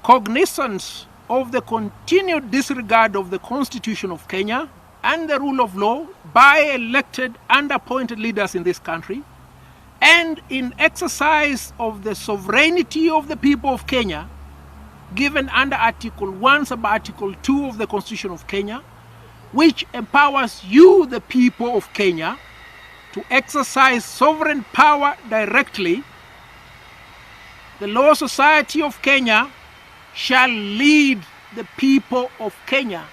cognizance of the continued disregard of the Constitution of Kenya and the rule of law by elected and appointed leaders in this country, and in exercise of the sovereignty of the people of Kenya, given under Article 1, Sub-Article 2 of the Constitution of Kenya, which empowers you, the people of Kenya, to exercise sovereign power directly, the Law Society of Kenya shall lead the people of Kenya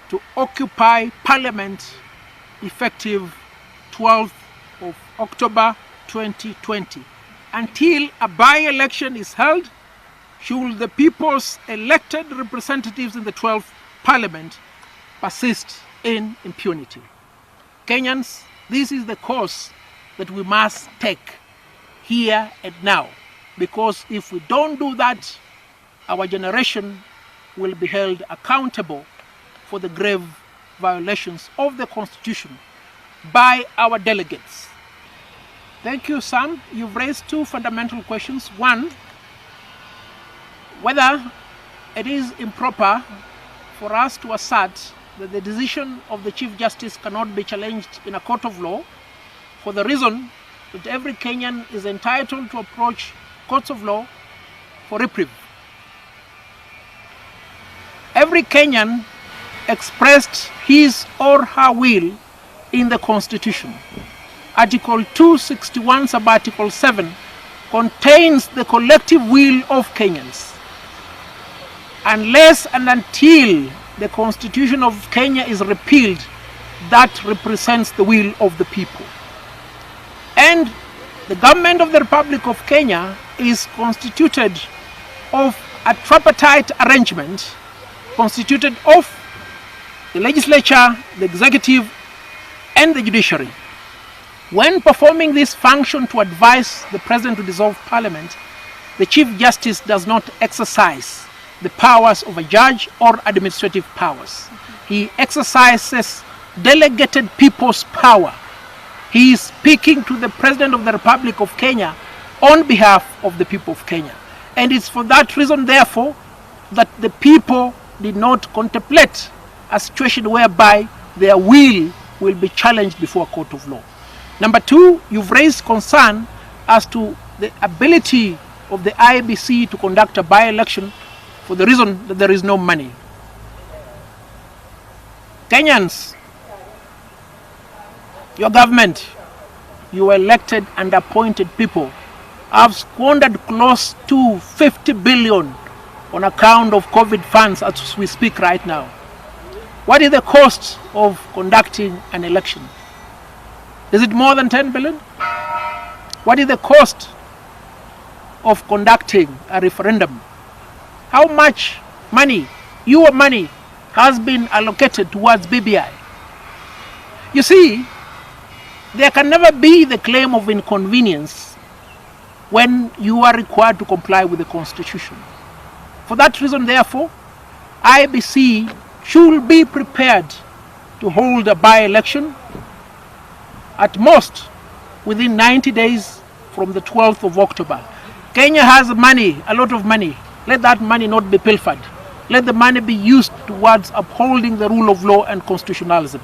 to occupy Parliament effective 12th of October 2020. Until a by-election is held, should the people's elected representatives in the 12th Parliament persist in impunity. Kenyans, this is the course that we must take here and now, because if we don't do that, our generation will be held accountable for the grave violations of the Constitution by our delegates. Thank you, Sam. You've raised two fundamental questions. One, whether it is improper for us to assert that the decision of the Chief Justice cannot be challenged in a court of law, for the reason that every Kenyan is entitled to approach courts of law for reprieve. Every Kenyan expressed his or her will in the Constitution. Article 261, Sub-Article 7 contains the collective will of Kenyans. Unless and until the Constitution of Kenya is repealed, that represents the will of the people. And the government of the Republic of Kenya is constituted of a tripartite arrangement, constituted of the legislature, the executive, and the judiciary. When performing this function to advise the President to dissolve Parliament, the Chief Justice does not exercise the powers of a judge or administrative powers. He exercises delegated people's power. He is speaking to the President of the Republic of Kenya on behalf of the people of Kenya. And it's for that reason, therefore, that the people did not contemplate a situation whereby their will be challenged before a court of law. Number two, you've raised concern as to the ability of the IEBC to conduct a by-election for the reason that there is no money. Kenyans, your government, your elected and appointed people have squandered close to 50 billion on account of COVID funds as we speak right now. What is the cost of conducting an election? Is it more than 10 billion? What is the cost of conducting a referendum? How much money, your money, has been allocated towards BBI? You see, there can never be the claim of inconvenience when you are required to comply with the Constitution. For that reason, therefore, IEBC should be prepared to hold a by-election at most within 90 days from the 12th of October. Kenya has money, a lot of money. Let that money not be pilfered. Let the money be used towards upholding the rule of law and constitutionalism.